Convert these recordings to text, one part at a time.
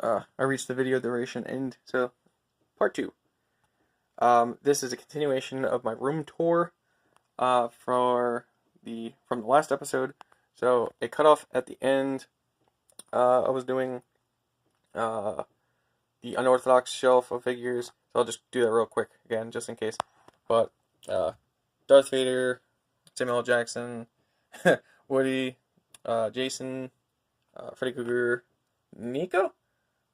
I reached the video duration end, so part 2. This is a continuation of my room tour from the last episode. So it cut off at the end. I was doing the unorthodox shelf of figures, so I'll just do that real quick again, just in case. But Darth Vader, Samuel L. Jackson, Woody, Jason, Freddy Krueger, Nico,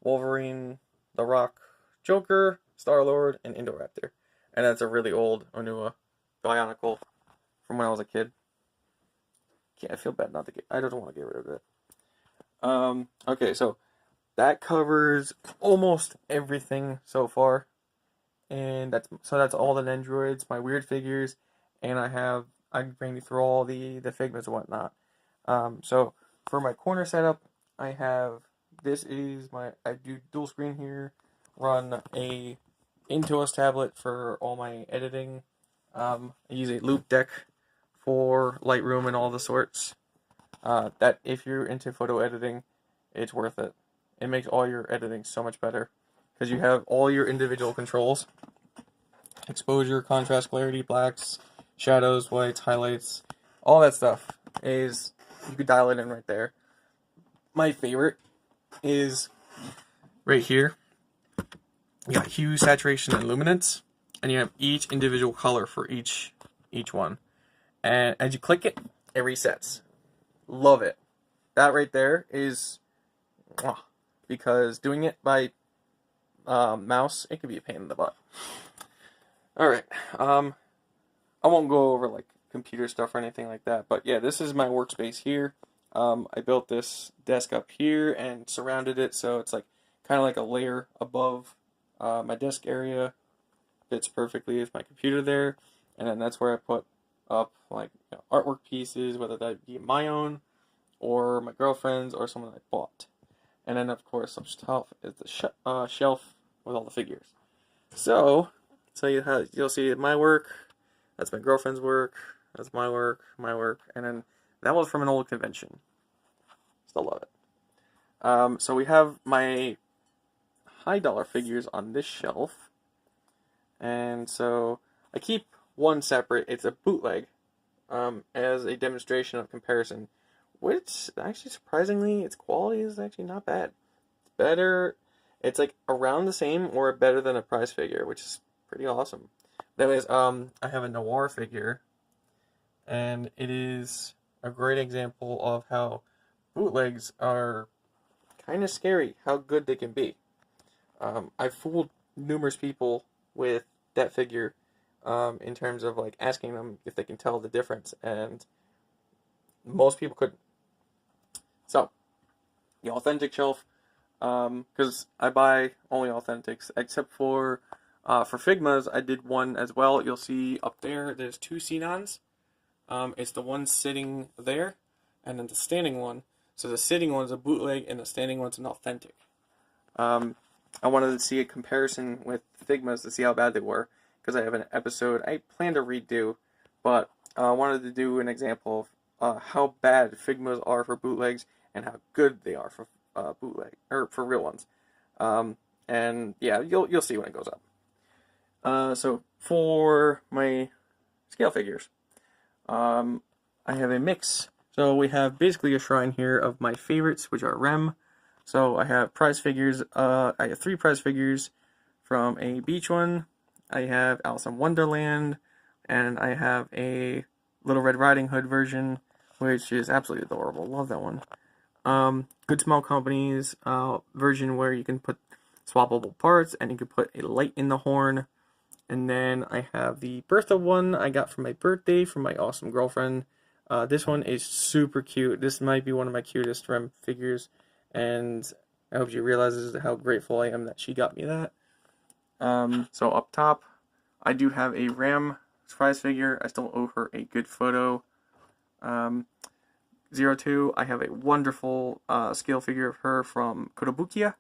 Wolverine, The Rock, Joker, Star-Lord, and Indoraptor. And that's a really old Onua Bionicle from when I was a kid. I feel bad not to get. I don't want to get rid of it. Okay, so that covers almost everything so far, and that's all the Nendroids, my weird figures, and I'm bring you through all the Figmas and whatnot. So for my corner setup, I do dual screen here, run a Intuos tablet for all my editing. I use a loop deck for Lightroom and all the sorts. That if you're into photo editing, it's worth it. It makes all your editing so much better because you have all your individual controls: exposure, contrast, clarity, blacks, shadows, whites, highlights, all that stuff is you could dial it in right there. My favorite is right here. You got hue, saturation, and luminance, and you have each individual color for each one. And as you click it, it resets. Love it. That right there is because doing it by mouse, it can be a pain in the butt. Alright, I won't go over like computer stuff or anything like that, but yeah, this is my workspace here. I built this desk up here and surrounded it so it's like kind of like a layer above my desk area. Fits perfectly with my computer there, and then that's where I put up like artwork pieces, whether that be my own or my girlfriend's or someone I bought. And then of course up top is the shelf with all the figures. So you'll see my work. That's my girlfriend's work. That's my work, and then that was from an old convention. Still love it. So we have my high dollar figures on this shelf, and so I keep one separate. It's a bootleg, as a demonstration of comparison, which actually surprisingly its quality is actually not bad. It's better. It's like around the same or better than a prize figure, which is pretty awesome. Anyways, I have a noir figure, and it is a great example of how bootlegs are kind of scary, how good they can be. I've fooled numerous people with that figure, in terms of like asking them if they can tell the difference, and most people couldn't. So, the authentic shelf, because I buy only authentics, except for Figmas, I did one as well. You'll see up there, there's 2 Xenons. It's the one sitting there, and then the standing one. So the sitting one's a bootleg, and the standing one's an authentic. I wanted to see a comparison with Figmas to see how bad they were, because I have an episode I plan to redo, but I wanted to do an example of how bad Figmas are for bootlegs and how good they are for bootleg or for real ones. And yeah, you'll see when it goes up. So for my scale figures, I have a mix. So we have basically a shrine here of my favorites, which are Rem. So I have prize figures. I have 3 prize figures from a beach one. I have Alice in Wonderland, and I have a Little Red Riding Hood version, which is absolutely adorable. Love that one. Good Small Company's version where you can put swappable parts, and you can put a light in the horn. And then I have the Bertha one I got for my birthday from my awesome girlfriend. This one is super cute. This might be one of my cutest Rem figures, and I hope she realizes how grateful I am that she got me that. So up top, I do have a Ram prize figure. I still owe her a good photo. 02, I have a wonderful scale figure of her from Kotobukiya.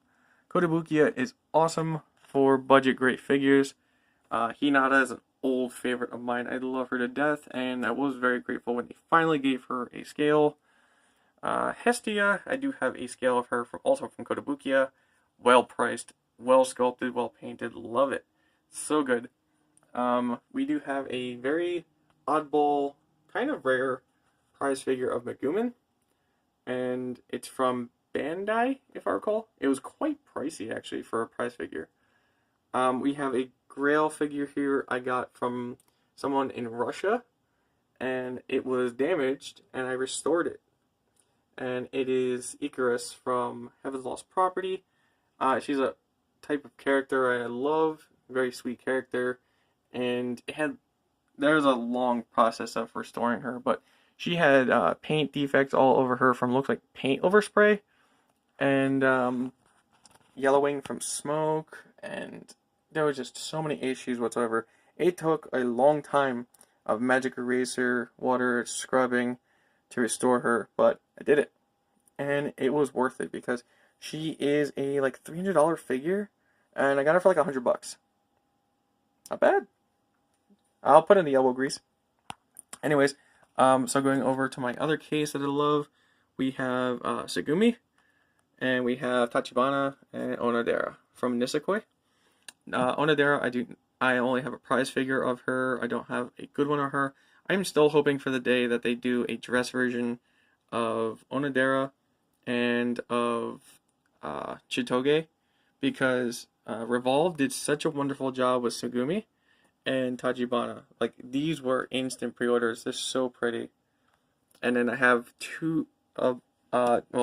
Kotobukiya is awesome for budget great figures. Hinata is an old favorite of mine. I love her to death, and I was very grateful when they finally gave her a scale. Hestia, I do have a scale of her also from Kotobukiya. well priced, well sculpted, well painted. Love it. So good. We do have a very oddball, kind of rare prize figure of Megumin, and it's from Bandai, if I recall. It was quite pricey actually for a prize figure. We have a Grail figure here I got from someone in Russia, and it was damaged, and I restored it. And it is Icarus from Heaven's Lost Property. She's a type of character I love, very sweet character, and there's a long process of restoring her, but she had paint defects all over her from looks like paint overspray, and yellowing from smoke, and there was just so many issues whatsoever. It took a long time of magic eraser, water, scrubbing to restore her, but I did it. And it was worth it because she is a like $300 figure, and I got her for like $100. Not bad. I'll put in the elbow grease. Anyways, so going over to my other case that I love, we have Tsugumi, and we have Tachibana and Onodera from Nisekoi. Onodera, I only have a prize figure of her. I don't have a good one of her. I'm still hoping for the day that they do a dress version of Onodera and of Chitoge, because Revolve did such a wonderful job with Tsugumi and Tachibana. Like, these were instant pre-orders. They're so pretty. And then I have two of,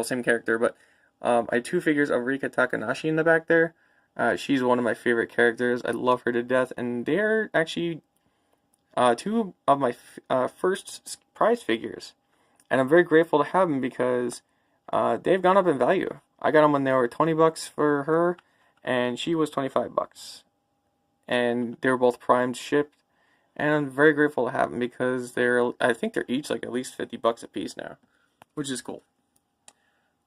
same character, but I have two figures of Rika Takanashi in the back there. She's one of my favorite characters. I love her to death, and they're actually two of my first prize figures. And I'm very grateful to have them because they've gone up in value. I got them when they were $20 for her, and she was $25. And they were both primed, shipped, and I'm very grateful to have them because I think they're each like at least $50 a piece now, which is cool.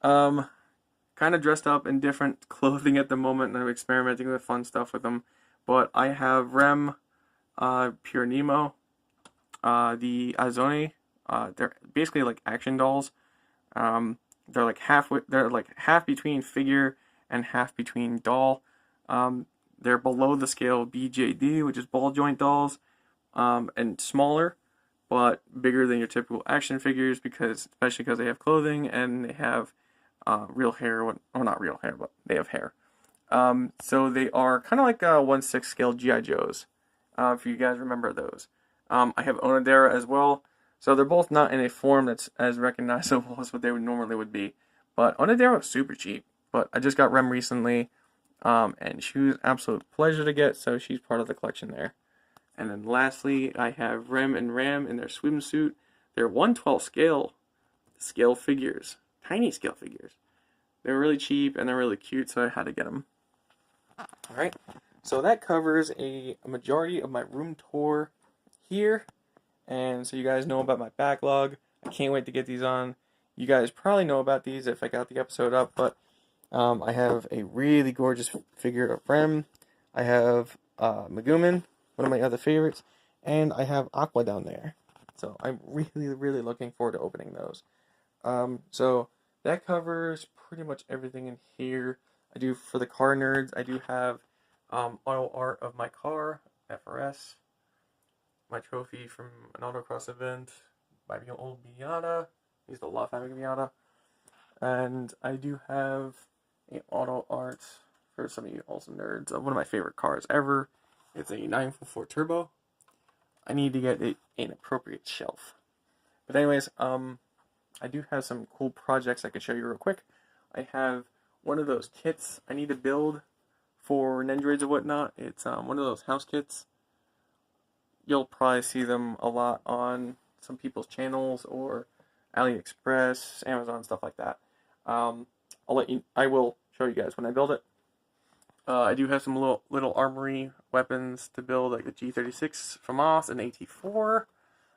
Kind of dressed up in different clothing at the moment, and I'm experimenting with fun stuff with them. But I have Rem, Pure Nemo, the Azone. They're basically like action dolls. They're like half between figure and half between doll. They're below the scale of BJD, which is ball joint dolls, and smaller, but bigger than your typical action figures, especially because they have clothing and they have real hair. Well, not real hair, but they have hair. So they are kind of like 1/6 scale G.I. Joes, if you guys remember those. I have Onodera as well. So they're both not in a form that's as recognizable as what they normally would be. But Onodera was super cheap. But I just got Rem recently. And she was an absolute pleasure to get, so she's part of the collection there. And then lastly, I have Rem and Ram in their swimsuit. They're 1/12 scale figures. Tiny scale figures. They're really cheap and they're really cute, so I had to get them. Alright, so that covers a majority of my room tour here. And so you guys know about my backlog. I can't wait to get these on. You guys probably know about these if I got the episode up, but I have a really gorgeous figure of Rem. I have Megumin, one of my other favorites, and I have Aqua down there. So I'm really, really looking forward to opening those. So that covers pretty much everything in here. For the car nerds, I do have auto art of my car, FRS, my trophy from an autocross event, my old Miata. I used a lot of Miata. And I do have auto art for some of you awesome nerds of one of my favorite cars ever. It's a 944 Turbo. I need to get it an appropriate shelf. But anyways, I do have some cool projects I can show you real quick. I have one of those kits I need to build for Nendroids and whatnot. It's one of those house kits. You'll probably see them a lot on some people's channels or AliExpress, Amazon, stuff like that. I will show you guys when I build it. I do have some little armory weapons to build, like the G36 FAMAS and AT4.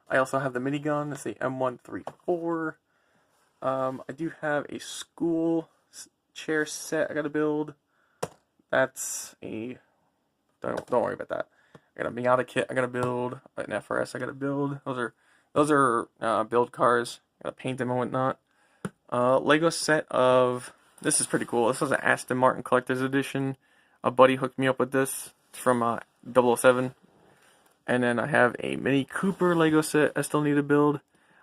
I also have the minigun, it's the M134. I do have a school chair set I gotta build. That's don't worry about that. I got a Miata kit I gotta build, an FRS I gotta build. Those are build cars. I gotta paint them and whatnot. Lego set of This is pretty cool. This was an Aston Martin Collector's Edition. A buddy hooked me up with this. It's from 007. And then I have a Mini Cooper Lego set I still need to build.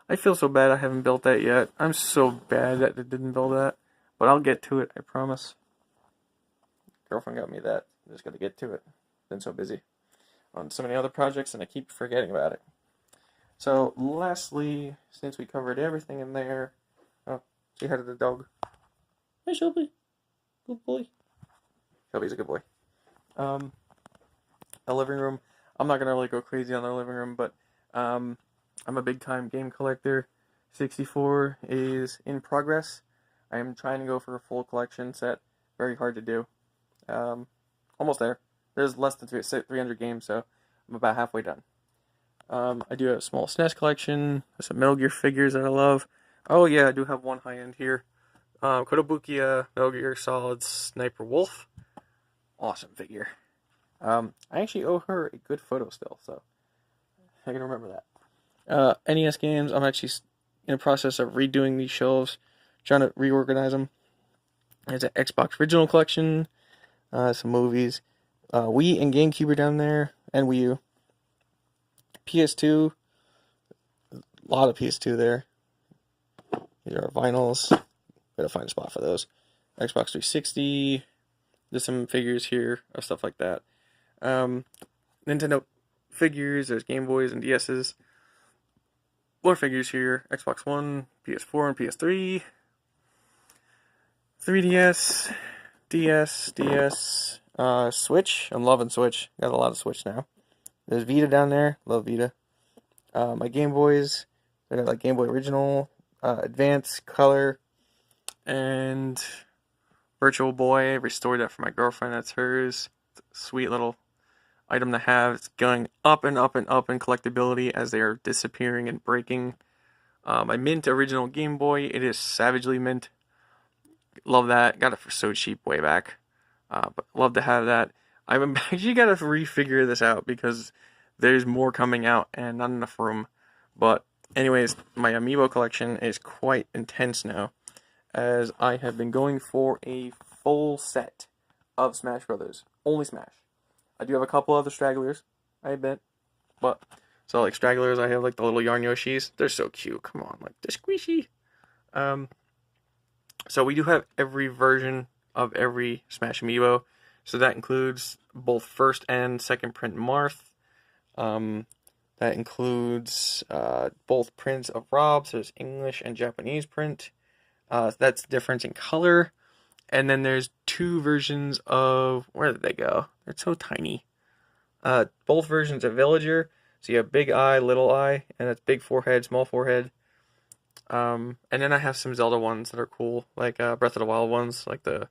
I feel so bad I haven't built that yet. I'm so bad that I didn't build that. But I'll get to it, I promise. Girlfriend got me that. I just gotta get to it. Been so busy on so many other projects and I keep forgetting about it. So, lastly, since we covered everything in there... Oh, say hi to the dog. Hi, Shelby. Good boy. Shelby's a good boy. A living room. I'm not gonna really go crazy on the living room, but I'm a big time game collector. 64 is in progress. I am trying to go for a full collection set. Very hard to do. Almost there. There's less than 300 games, so I'm about halfway done. I do have a small SNES collection. There's some Metal Gear figures that I love. Oh yeah, I do have one high end here. Kotobukiya Metal Gear Solid Sniper Wolf. Awesome figure. I actually owe her a good photo still, so I can remember that. NES games, I'm actually in the process of redoing these shelves, trying to reorganize them. There's an Xbox Original Collection, some movies. Wii and GameCube are down there, and Wii U. PS2, a lot of PS2 there. These are vinyls. Gotta find a spot for those. Xbox 360. There's some figures here of stuff like that. Nintendo figures. There's Game Boys and DS's. More figures here. Xbox One, PS4, and PS3. 3DS, DS, Switch. I'm loving Switch. Got a lot of Switch now. There's Vita down there. Love Vita. My Game Boys. I got like Game Boy Original, Advance, Color, and Virtual Boy. I restored that for my girlfriend. That's hers. It's a sweet little item to have. It's going up and up and up in collectability as they are disappearing and breaking. My mint original Game Boy. It is savagely mint. Love that. Got it for so cheap way back. But love to have that. I'm actually got to refigure this out because there's more coming out and not enough room. But anyways, my Amiibo collection is quite intense now, as I have been going for a full set of Smash Brothers. Only Smash. I do have a couple other stragglers, I admit. But, so like stragglers, I have like the little Yarn Yoshis. They're so cute. Come on, like they're squishy. So we do have every version of every Smash Amiibo. So that includes both first and second print Marth. That includes both prints of Rob. So there's English and Japanese print. That's the difference in color. And then there's two versions of... Where did they go? They're so tiny. Both versions of Villager. So you have big eye, little eye. And that's big forehead, small forehead. And then I have some Zelda ones that are cool. Like Breath of the Wild ones. Like the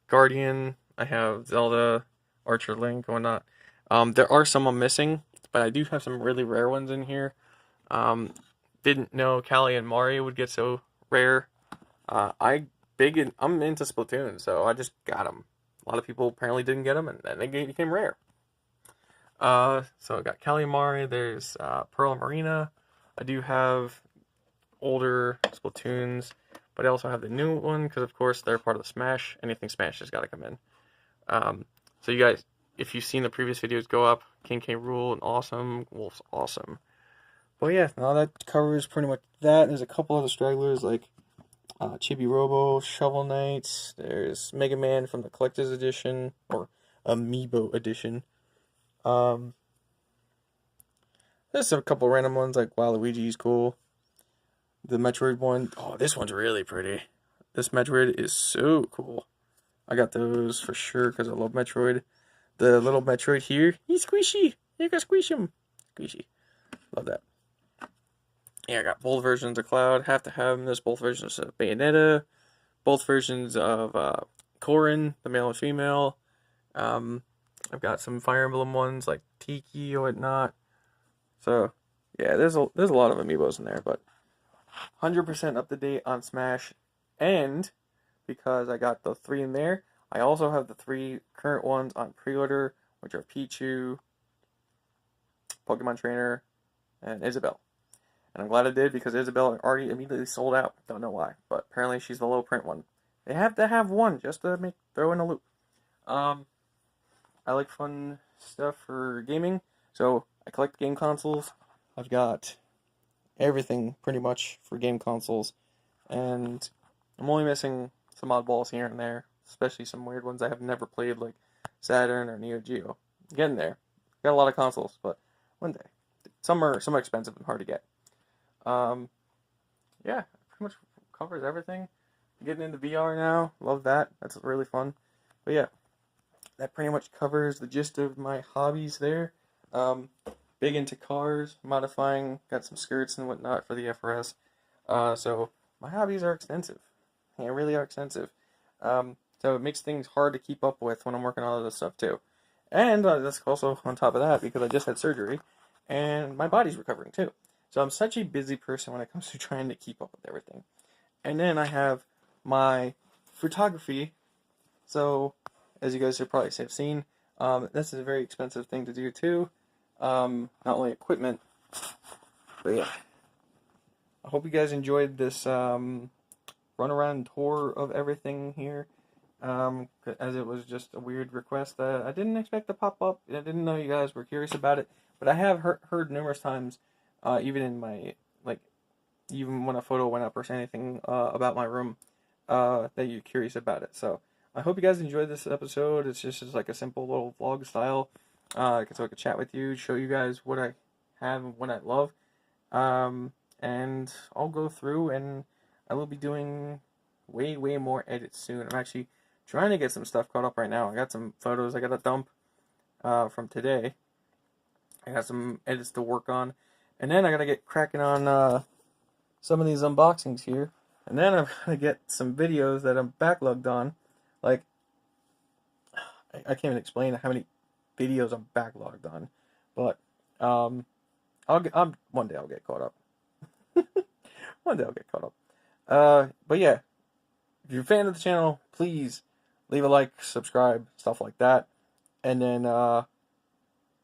Guardian. I have Zelda, Archer Link, and whatnot. There are some I'm missing. But I do have some really rare ones in here. Didn't know Callie and Mario would get so rare. I'm into Splatoon, so I just got them. A lot of people apparently didn't get them, and then they became rare. So I got Callie and Mario. There's Pearl and Marina. I do have older Splatoons, but I also have the new one because, of course, they're part of the Smash. Anything Smash has got to come in. So you guys, if you've seen the previous videos go up, King K. Rool and Awesome, Wolf's awesome. But yeah, now that covers pretty much that. There's a couple other stragglers like Chibi Robo, Shovel Knight. There's Mega Man from the Collector's Edition, or Amiibo Edition. There's a couple random ones like Waluigi's cool. The Metroid one. Oh, this one's really pretty. This Metroid is so cool. I got those for sure because I love Metroid. The little Metroid here, he's squishy. You can squish him. Squishy. Love that. Yeah, I got both versions of Cloud. Have to have them. There's both versions of Bayonetta. Both versions of Corrin, the male and female. I've got some Fire Emblem ones like Tiki or whatnot. So, yeah, there's a lot of Amiibos in there, but 100% up to date on Smash. And because I got the 3 in there, I also have the 3 current ones on pre-order, which are Pichu, Pokemon Trainer, and Isabelle. And I'm glad I did because Isabelle already immediately sold out. Don't know why, but apparently she's the low print one. They have to have one just to throw in a loop. I like fun stuff for gaming, so I collect game consoles. I've got everything pretty much for game consoles, and I'm only missing some oddballs here and there, especially some weird ones I have never played, like Saturn or Neo Geo. Getting there. Got a lot of consoles, but one day. Some are expensive and hard to get. Um, yeah, pretty much covers everything. Getting into VR now, love that. That's really fun. But yeah, that pretty much covers the gist of my hobbies there. Um, Big into cars, modifying, got some skirts and whatnot for the FRS. So my hobbies are extensive. They really are extensive. So it makes things hard to keep up with when I'm working on all this stuff too. And that's also on top of that because I just had surgery and my body's recovering too. So I'm such a busy person when it comes to trying to keep up with everything. And then I have my photography. So as you guys have probably have seen, this is a very expensive thing to do too. Not only equipment, but yeah. I hope you guys enjoyed this run around tour of everything here. As it was just a weird request that I didn't expect to pop up. I didn't know you guys were curious about it, but I have heard numerous times, even in my even when a photo went up or anything about my room, that you're curious about it. So I hope you guys enjoyed this episode. It's just like a simple little vlog style. So I could chat with you, show you guys what I have and what I love. And I'll go through and I will be doing way more edits soon. I'm actually trying to get some stuff caught up right now. I got some photos I got to dump from today. I got some edits to work on. And then I got to get cracking on some of these unboxings here. And then I'm going to get some videos that I'm backlogged on. Like, I can't even explain how many videos I'm backlogged on. But one day I'll get caught up. One day I'll get caught up. But yeah, if you're a fan of the channel, please leave a like, subscribe, stuff like that. And then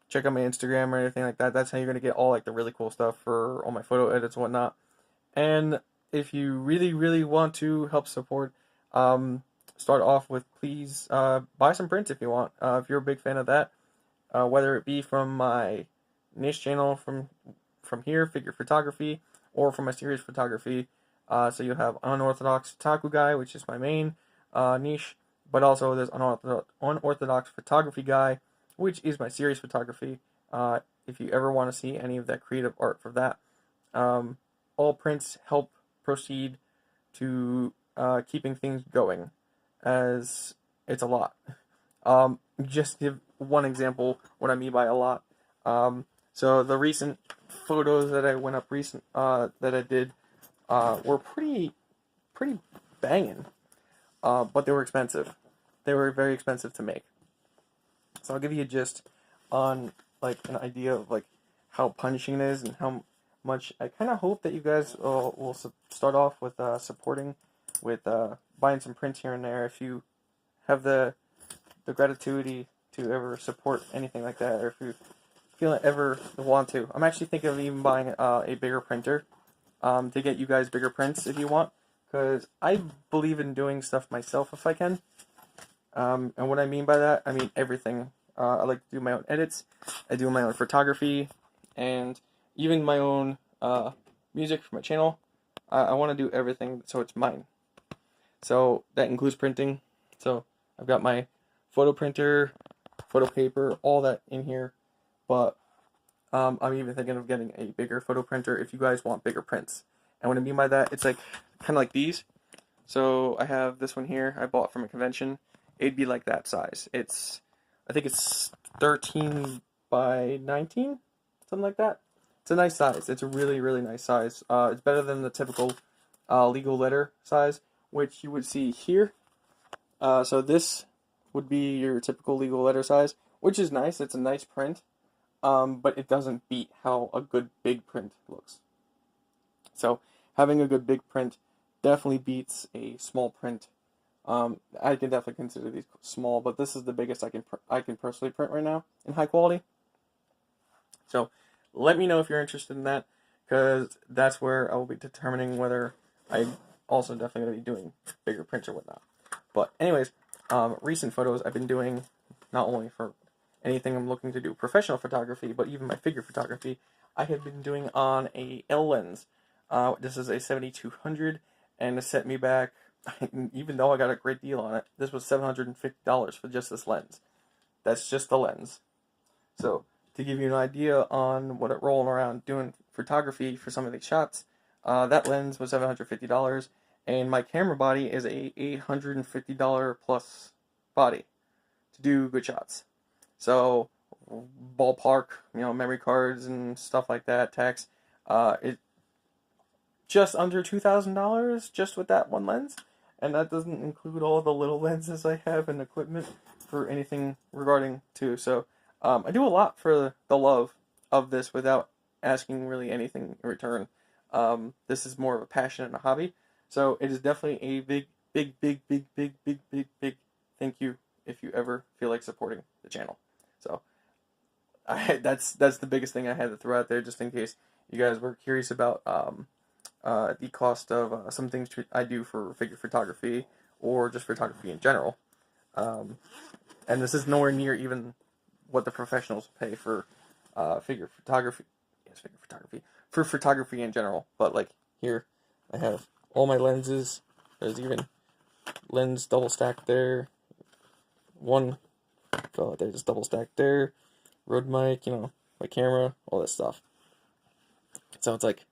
check out my Instagram or anything like that. That's how you're going to get all like the really cool stuff for all my photo edits and whatnot. And if you really want to help support, start off with please buy some prints if you want. If you're a big fan of that, whether it be from my niche channel from here, figure photography, or from my series photography. So you have Unorthodox Otaku Guy, which is my main niche, but also there's Unorthodox Photography Guy, which is my series photography. If you ever want to see any of that creative art for that, all prints help proceed to keeping things going, as it's a lot. Just give one example what I mean by a lot. So the recent photos that I went up that I did were pretty banging, but they were expensive. They were very expensive to make. So I'll give you a gist on like an idea of like how punishing it is and how much. I kind of hope that you guys will start off with supporting with buying some prints here and there if you have the gratitude to ever support anything like that, or if you feel ever want to. I'm actually thinking of even buying a bigger printer to get you guys bigger prints if you want, because I believe in doing stuff myself if I can. And what I mean by that, I mean everything. I like to do my own edits. I do my own photography, and even my own music for my channel. I want to do everything so it's mine. So that includes printing. So I've got my photo printer, photo paper, all that in here. But I'm even thinking of getting a bigger photo printer if you guys want bigger prints. And what I mean by that, it's like kind of like these. So I have this one here I bought from a convention. It'd be like that size. I think it's 13 by 19, something like that. It's a nice size. It's a really nice size. It's better than the typical legal letter size, which you would see here. So this would be your typical legal letter size, which is nice. It's a nice print, but it doesn't beat how a good big print looks. So having a good big print definitely beats a small print. I can definitely consider these small, but this is the biggest I can personally print right now in high quality. So let me know if you're interested in that, because that's where I will be determining whether I also definitely going to be doing bigger prints or whatnot. But anyways, recent photos I've been doing, not only for anything I'm looking to do professional photography, but even my figure photography, I have been doing on a L lens. This is a 7200, and it set me back, even though I got a great deal on it, this was $750 for just this lens. That's just the lens. So, to give you an idea on what it rolling around doing photography for some of these shots, that lens was $750, and my camera body is a $850 plus body to do good shots. So, ballpark, memory cards and stuff like that, tax, it just under $2,000 just with that one lens, and that doesn't include all the little lenses I have and equipment for anything regarding to. So, I do a lot for the love of this without asking really anything in return. This is more of a passion and a hobby. So it is definitely a big, big, big, big, big, big, big, big thank you if you ever feel like supporting the channel. So that's the biggest thing I had to throw out there, just in case you guys were curious about the cost of some things I do for figure photography or just photography in general. And this is nowhere near even what the professionals pay for figure photography. Yes, figure photography. For photography in general. But like here, I have all my lenses. There's even lens double stacked there. One, oh, there's double stacked there. Rode mic, my camera, all that stuff. So it's like,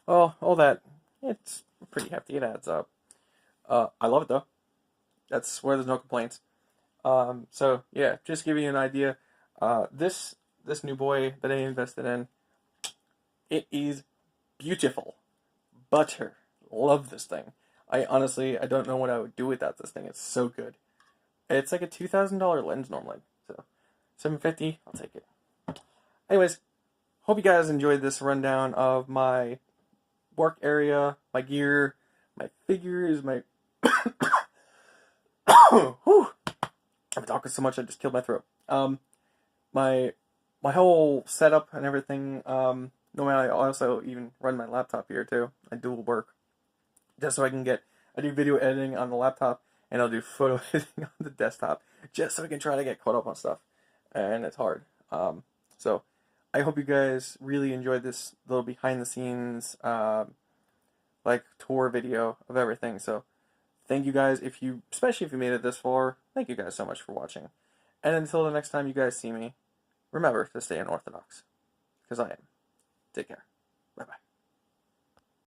oh, all that, it's pretty hefty. It adds up. I love it though. That's where there's no complaints. So yeah, just give you an idea. This new boy that I invested in, it is beautiful. Butter. Love this thing. I don't know what I would do without this thing. It's so good. It's like a $2,000 lens normally. So $750, I'll take it. Anyways, hope you guys enjoyed this rundown of my work area, my gear, my figures, my Whew. I'm talking so much I just killed my throat. My whole setup and everything. Normally I also even run my laptop here too. I dual work, just so I do video editing on the laptop, and I'll do photo editing on the desktop, just so I can try to get caught up on stuff, and it's hard. So I hope you guys really enjoyed this little behind the scenes, like tour video of everything. So thank you guys, especially if you made it this far. Thank you guys so much for watching, and until the next time you guys see me, remember to stay unorthodox, because I am. Take care. Bye-bye.